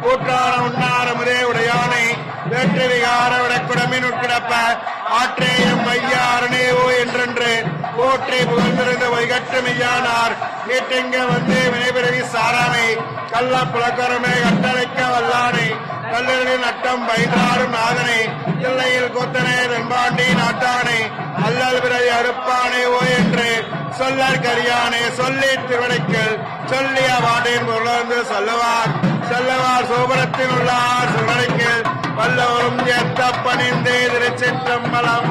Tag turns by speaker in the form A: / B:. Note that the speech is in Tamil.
A: கூற்றான உண்ணாரமுதே உடையானை வேற்றவிகார விடக்குடமின் உட்கிடப்ப ஆற்றேயம் மையாரணேவோ என்றென்று போற்றி புகழ்ந்திருந்த வைகற்று மெய்யானார் வீட்டெங்க வந்து வினைபிறவி சாரானை கள்ள புலக்கரமே கட்டளைக்க வல்லானை கல்லூரின் நட்டம் பயின்றாரும் நாதனை இல்லையில் கூத்தனே வெண்பாண்டி நாட்டானை அல்லல் பிறவி அறுப்பானே ஓ என்று சொல்லற் கரியானே சொல்லி திருவடைக்கல் சொல்லிய பாட்டின் பொருளர்ந்து சொல்லுவார் சோபனத்தில் உள்ளார் சுவரைக்கு வல்லோரும் ஏத்த பணிந்தே திருச்சிற்றம்பலம்.